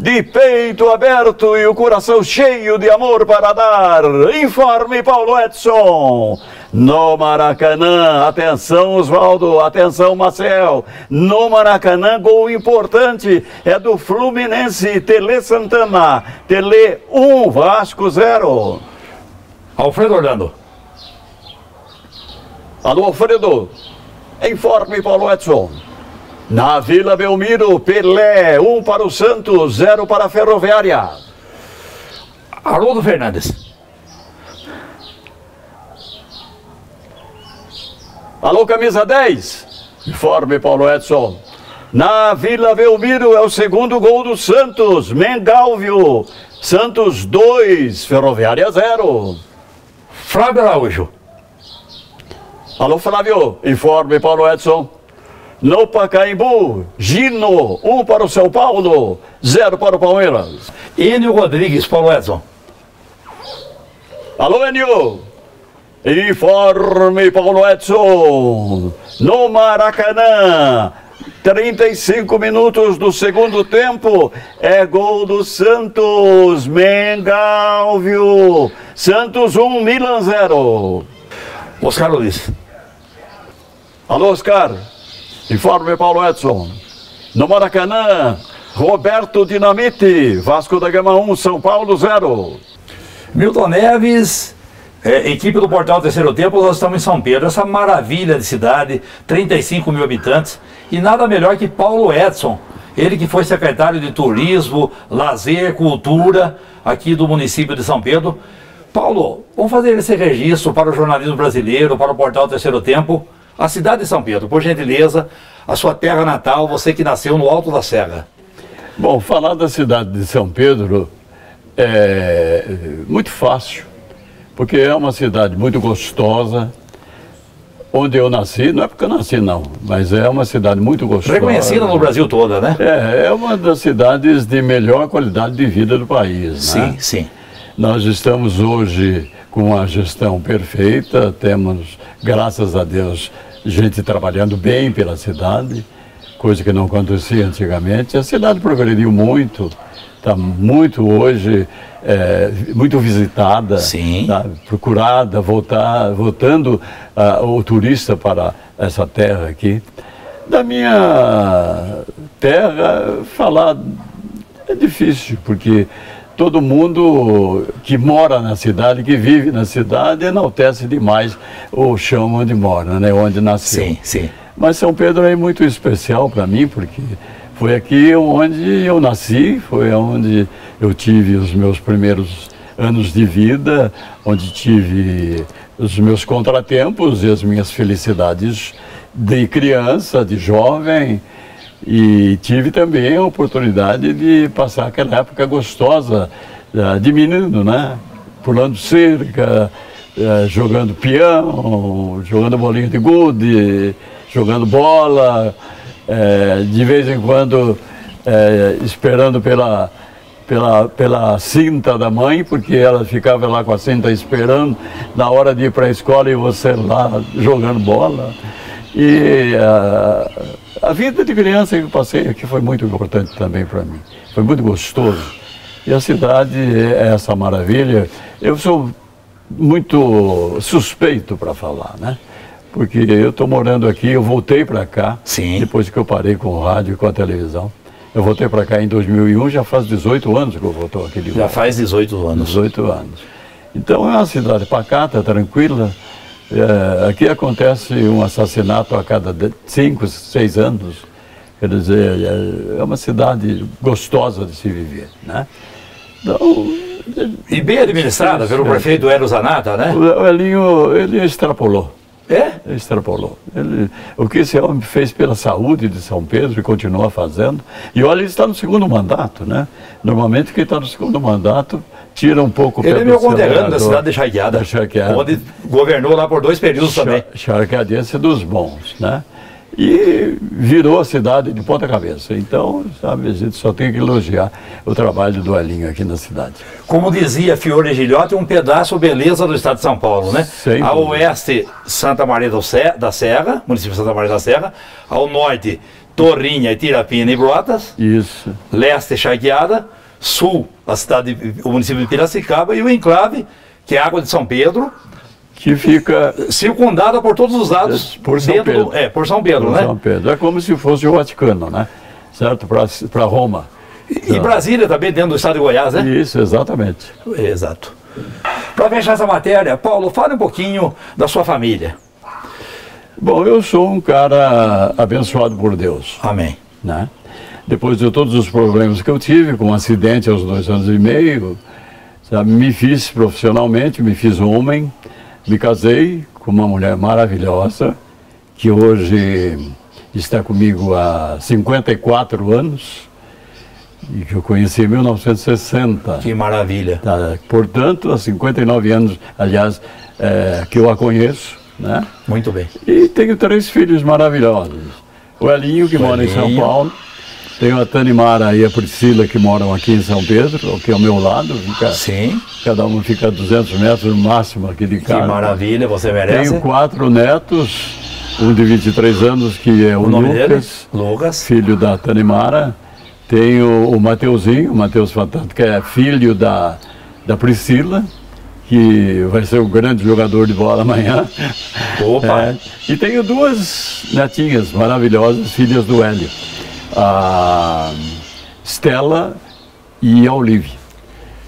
B: De peito aberto e o coração cheio de amor para dar. Informe, Paulo Edson. No Maracanã, atenção, Oswaldo, atenção, Marcel. No Maracanã, gol importante é do Fluminense, Tele Santana. Tele 1, Vasco 0.
A: Alfredo Orlando.
B: Alô, Alfredo. Informe, Paulo Edson. Na Vila Belmiro, Pelé, 1 para o Santos, 0 para a Ferroviária.
A: Haroldo Fernandes.
B: Alô, camisa 10. Informe, Paulo Edson. Na Vila Belmiro é o segundo gol do Santos, Mengalvio. Santos 2, Ferroviária 0.
A: Flávio Araújo.
B: Alô, Flávio. Informe, Paulo Edson. No Pacaembu, Gino, 1 para o São Paulo, 0 para o Palmeiras.
A: Enio Rodrigues, Paulo Edson.
B: Alô, Enio. Informe, Paulo Edson. No Maracanã, 35 minutos do segundo tempo, é gol do Santos, Mengalvio. Santos 1, Milan 0.
A: Oscar Luiz.
B: Alô, Oscar. Informe, Paulo Edson. No Maracanã, Roberto Dinamite, Vasco da Gama 1, São Paulo 0.
A: Milton Neves, equipe do Portal Terceiro Tempo, nós estamos em São Pedro, essa maravilha de cidade, 35 mil habitantes, e nada melhor que Paulo Edson, ele que foi secretário de Turismo, Lazer, Cultura, aqui do município de São Pedro. Paulo, vamos fazer esse registro para o jornalismo brasileiro, para o Portal Terceiro Tempo. A cidade de São Pedro, por gentileza, a sua terra natal, você que nasceu no Alto da Serra.
B: Bom, falar da cidade de São Pedro é muito fácil, porque é uma cidade muito gostosa, onde eu nasci, não é porque eu nasci não, mas é uma cidade muito gostosa.
A: Reconhecida no Brasil todo, né?
B: É uma das cidades de melhor qualidade de vida do país.
A: Sim,
B: né?
A: sim.
B: Nós estamos hoje com a gestão perfeita, temos, graças a Deus, gente trabalhando bem pela cidade, coisa que não acontecia antigamente. A cidade progrediu muito, está muito hoje, muito visitada,
A: Sim.
B: Tá, procurada, voltando o turista para essa terra aqui. Da minha terra, falar é difícil, porque todo mundo que mora na cidade, que vive na cidade, enaltece demais o chão onde mora, né, onde nasceu.
A: Sim, sim.
B: Mas São Pedro é muito especial para mim, porque foi aqui onde eu nasci, foi onde eu tive os meus primeiros anos de vida, onde tive os meus contratempos e as minhas felicidades de criança, de jovem, e tive também a oportunidade de passar aquela época gostosa de menino, né? Pulando cerca, jogando peão, jogando bolinha de gude, jogando bola, de vez em quando esperando pela cinta da mãe, porque ela ficava lá com a cinta esperando na hora de ir para a escola e você lá jogando bola. E a vida de criança que eu passei aqui foi muito importante também para mim, foi muito gostoso. E a cidade é essa maravilha. Eu sou muito suspeito para falar, né? Porque eu estou morando aqui, eu voltei para cá,
A: Sim.
B: Depois que eu parei com o rádio e com a televisão. Eu voltei para cá em 2001, já faz 18 anos que eu voltou aqui de volta.
A: Já faz 18 anos.
B: 18 anos. Então é uma cidade pacata, tranquila. Aqui acontece um assassinato a cada 5, 6 anos. Quer dizer, é uma cidade gostosa de se viver, né? Então,
A: E bem administrada pelo prefeito Hélio Zanata, né?
B: o Elinho, ele extrapolou.
A: É?
B: Extrapolou. O que esse homem fez pela saúde de São Pedro e continua fazendo. E olha, ele está no segundo mandato, né? Normalmente quem está no segundo mandato tira um pouco o pé
A: Ele é meu conterrâneo da cidade de Charqueada, onde governou lá por 2 períodos também.
B: Charqueadense dos bons, né? E virou a cidade de ponta cabeça. Então, sabe, a gente só tem que elogiar o trabalho do Elinho aqui na cidade.
A: Como dizia Fiore Gilhote, um pedaço beleza do estado de São Paulo, né?
B: Sem
A: ao
B: dúvida.
A: oeste, Santa Maria da Serra, município de Santa Maria da Serra. Ao norte, Torrinha, Itirapina e Brotas.
B: Isso.
A: Leste, Charqueada. Sul, o município de Piracicaba. E o enclave, que é a Água de São Pedro,
B: Que fica
A: circundada por todos os lados.
B: Por São Pedro.
A: Por São Pedro, né?
B: São Pedro. É como se fosse o Vaticano, né? Certo? Para Roma.
A: E Brasília também, dentro do estado de Goiás, né?
B: Isso, exatamente.
A: Exato. Para fechar essa matéria, Paulo, fale um pouquinho da sua família.
B: Bom, eu sou um cara abençoado por Deus,
A: Amém.
B: né? Depois de todos os problemas que eu tive, com um acidente aos 2 anos e meio, sabe, me fiz profissionalmente, me fiz homem, me casei com uma mulher maravilhosa, que hoje está comigo há 54 anos, e que eu conheci em 1960.
A: Que maravilha.
B: Tá, portanto, há 59 anos, aliás, que eu a conheço, né?
A: Muito bem.
B: E tenho 3 filhos maravilhosos. O Elinho, que mora em São Paulo. Tenho a Tanimara e a Priscila, que moram aqui em São Pedro, aqui ao meu lado.
A: Sim.
B: Cada um fica a 200 metros no máximo aqui de casa.
A: Que maravilha, você merece.
B: Tenho 4 netos, um de 23 anos, que é o
A: nome dele?
B: Lucas,
A: Lucas.
B: filho da Tanimara. Tenho o Mateuzinho, o Mateus Fantástico, que é filho da Priscila, que vai ser o grande jogador de bola amanhã.
A: Opa!
B: E tenho 2 netinhas maravilhosas, filhas do Hélio. A Stella e a Olivia.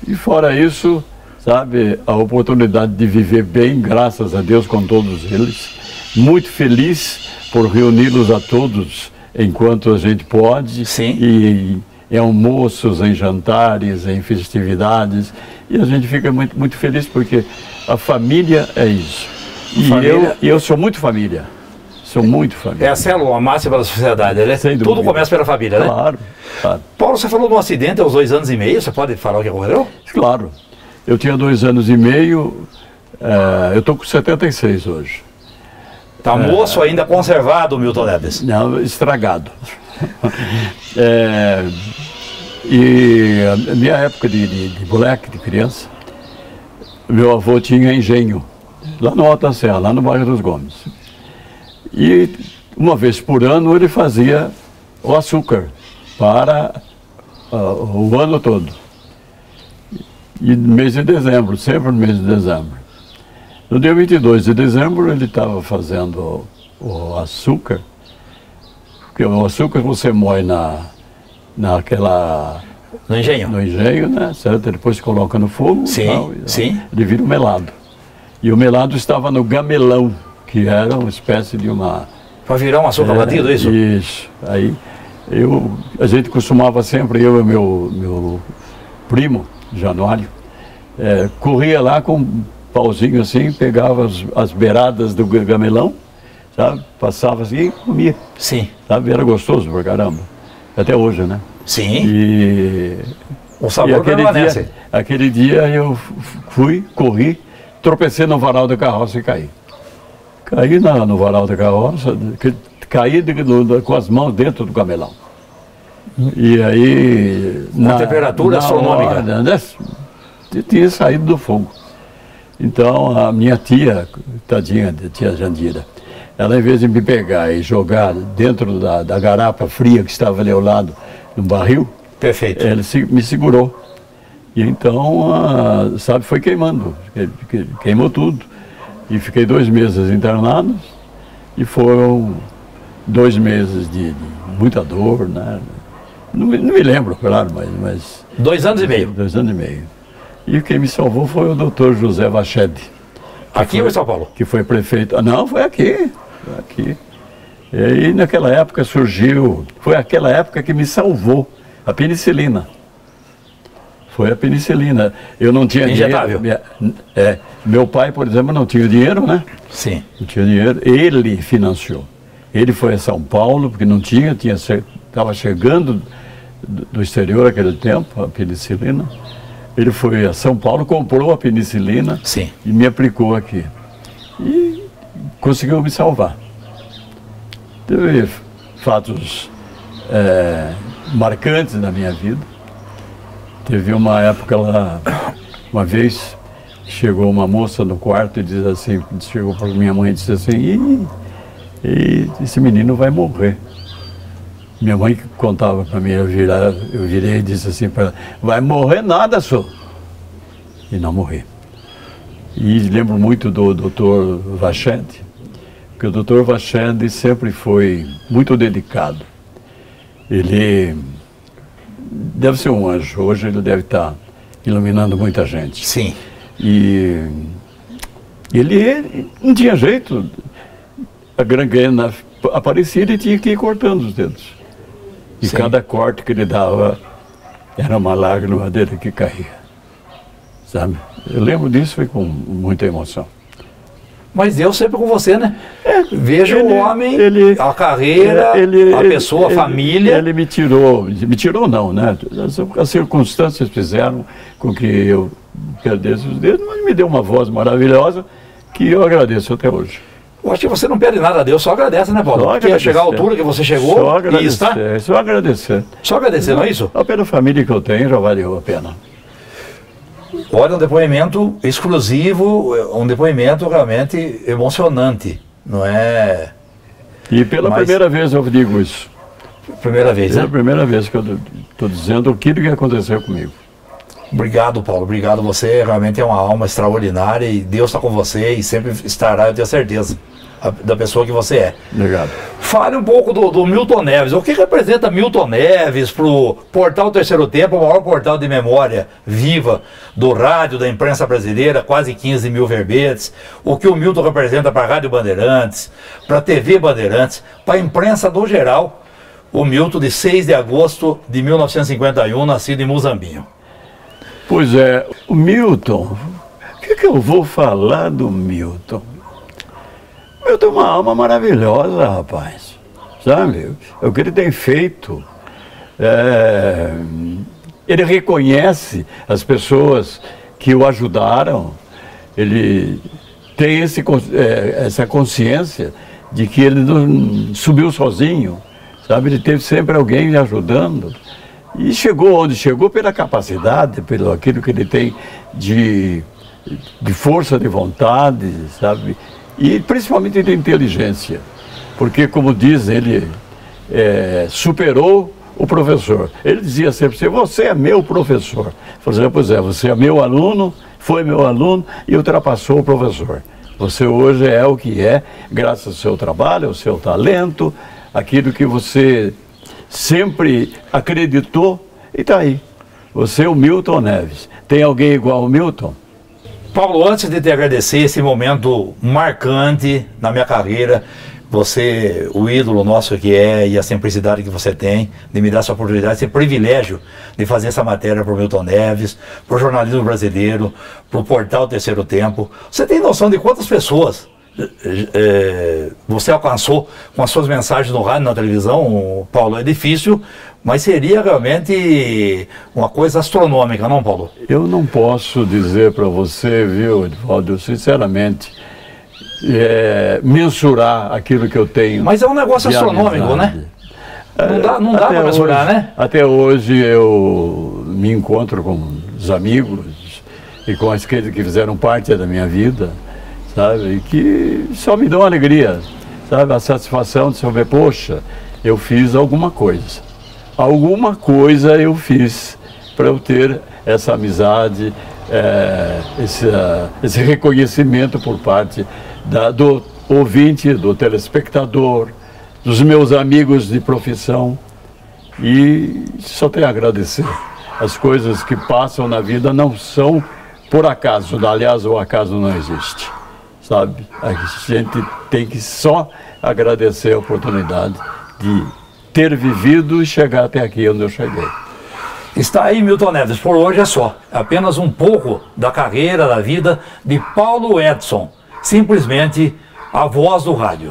B: E fora isso, sabe, a oportunidade de viver bem, graças a Deus, com todos eles. Muito feliz por reuni-los a todos enquanto a gente pode.
A: Sim.
B: E em almoços, em jantares, em festividades. E a gente fica muito, muito feliz porque a família é isso. E eu sou muito família. Sou muito família.
A: É a célula máxima da sociedade, né?
B: Sem dúvida.
A: Tudo começa pela família, né?
B: Claro, claro.
A: Paulo, você falou de um acidente aos 2 anos e meio, você pode falar o que ocorreu?
B: Claro. Eu tinha 2 anos e meio, eu estou com 76 hoje.
A: Tá moço ainda, conservado, Milton Neves.
B: Não, estragado. E a minha época de moleque, de criança, meu avô tinha engenho, lá no Alto da Serra, lá no bairro dos Gomes. E uma vez por ano ele fazia o açúcar para o ano todo. E no mês de dezembro, sempre no mês de dezembro. No dia 22 de dezembro ele estava fazendo o açúcar, porque o açúcar você moe naquela...
A: No engenho.
B: No engenho, né? Certo? Depois coloca no fogo.
A: Sim,
B: tal,
A: sim.
B: Ele vira o melado. E o melado estava no gamelão, que era uma espécie de uma...
A: Para virar um açúcar batido, é isso?
B: Isso. Aí a gente costumava sempre, eu e meu primo, Januário, corria lá com um pauzinho assim, pegava as beiradas do gamelão, sabe? Passava assim e comia.
A: Sim.
B: Sabe? Era gostoso pra caramba. Até hoje, né?
A: Sim.
B: E
A: o sabor permanece.
B: Aquele dia eu corri, tropecei no varal da carroça e caí. Caí no varal da carroça, caí com as mãos dentro do camelão. E aí...
A: Uma temperatura astronômica.
B: Tinha saído do fogo. Então a minha tia, tadinha, tia Jandira, ela em vez de me pegar e jogar dentro da garapa fria que estava ali ao lado, num barril,
A: perfeito,
B: ela me segurou. E então, sabe, foi queimando, queimou tudo. E fiquei 2 meses internado e foram 2 meses de muita dor, né? Não me lembro, claro, mas...
A: 2 anos e meio.
B: 2 anos e meio. E quem me salvou foi o doutor José Vachede.
A: Aqui ou em São Paulo?
B: Que foi prefeito. Não, foi aqui. Foi aqui. E aí naquela época surgiu, foi aquela época que me salvou, a penicilina. Foi a penicilina. Eu não tinha
A: injetável.
B: Dinheiro. Meu pai, por exemplo, não tinha dinheiro, né?
A: Sim.
B: Não tinha dinheiro. Ele financiou. Ele foi a São Paulo, porque não tinha, estava chegando do exterior naquele tempo, a penicilina. Ele foi a São Paulo, comprou a penicilina.
A: Sim.
B: E me aplicou aqui. E conseguiu me salvar. Teve fatos marcantes na minha vida. Teve uma época lá, uma vez, chegou uma moça no quarto e disse assim, chegou para minha mãe e disse assim, esse menino vai morrer. Minha mãe contava para mim, eu virei e disse assim para ela, vai morrer nada, senhor. E não morri. E lembro muito do doutor Vachede, porque o doutor Vachede sempre foi muito dedicado. Ele deve ser um anjo, hoje ele deve estar iluminando muita gente.
A: Sim.
B: E ele não tinha jeito, a gangrena aparecia, ele tinha que ir cortando os dedos. E sim, cada corte que ele dava era uma lágrima dele que caía, sabe? Eu lembro disso, foi com muita emoção.
A: Mas Deus sempre com você, né? Veja o homem, a carreira, a pessoa, a família.
B: Ele me tirou não, né? As circunstâncias fizeram com que eu perdesse os dedos, mas me deu uma voz maravilhosa que eu agradeço até hoje.
A: Eu acho que você não perde nada a Deus, só agradece, né, Paulo? Porque chegar à altura que você chegou e está...
B: Só agradecer.
A: Só agradecer, não é isso?
B: Só pela família que eu tenho já valeu a pena.
A: Olha, um depoimento exclusivo, um depoimento realmente emocionante, não é?
B: E pela primeira vez eu digo isso.
A: Primeira vez, né?
B: É a primeira vez que eu estou dizendo aquilo que aconteceu comigo.
A: Obrigado, Paulo. Obrigado. Você realmente é uma alma extraordinária e Deus está com você e sempre estará, eu tenho certeza, da pessoa que você é.
B: Obrigado.
A: Fale um pouco do Milton Neves. O que representa Milton Neves para o portal Terceiro Tempo, o maior portal de memória viva do rádio, da imprensa brasileira, quase 15 mil verbetes. O que o Milton representa para a Rádio Bandeirantes, para a TV Bandeirantes, para a imprensa no geral. O Milton, de 6 de agosto de 1951, nascido em Muzambinho.
B: Pois é, o Milton, o que eu vou falar do Milton? O Milton é uma alma maravilhosa, rapaz, sabe? É o que ele tem feito. Ele reconhece as pessoas que o ajudaram, ele tem essa consciência de que ele não subiu sozinho, sabe? Ele teve sempre alguém lhe ajudando. E chegou onde chegou pela capacidade, pelo aquilo que ele tem de força de vontade, sabe? E principalmente de inteligência. Porque, como diz, ele superou o professor. Ele dizia sempre assim, você é meu professor. Eu falei, pois é, você é meu aluno, foi meu aluno e ultrapassou o professor. Você hoje é o que é, graças ao seu trabalho, ao seu talento, aquilo que você sempre acreditou, e está aí. Você é o Milton Neves. Tem alguém igual ao Milton?
A: Paulo, antes de te agradecer esse momento marcante na minha carreira, você, o ídolo nosso que é, e a simplicidade que você tem, de me dar essa oportunidade, esse privilégio de fazer essa matéria para o Milton Neves, para o jornalismo brasileiro, para o portal Terceiro Tempo. Você tem noção de quantas pessoas você alcançou com as suas mensagens no rádio e na televisão, Paulo? É difícil, mas seria realmente uma coisa astronômica, não, Paulo?
B: Eu não posso dizer para você, viu, Edvaldo, sinceramente, mensurar aquilo que eu tenho.
A: Mas é um negócio astronômico, né? Não dá para mensurar, né?
B: Até hoje eu me encontro com os amigos e com aqueles que fizeram parte da minha vida, sabe, que só me dão alegria, sabe, a satisfação de saber, poxa, eu fiz alguma coisa eu fiz para eu ter essa amizade, esse reconhecimento por parte do ouvinte, do telespectador, dos meus amigos de profissão, e só tenho a agradecer. As coisas que passam na vida não são por acaso, aliás, o acaso não existe. Sabe? A gente tem que só agradecer a oportunidade de ter vivido e chegar até aqui onde eu cheguei.
A: Está aí, Milton Neves, por hoje é só. Apenas um pouco da carreira, da vida de Paulo Edson. Simplesmente a voz do rádio.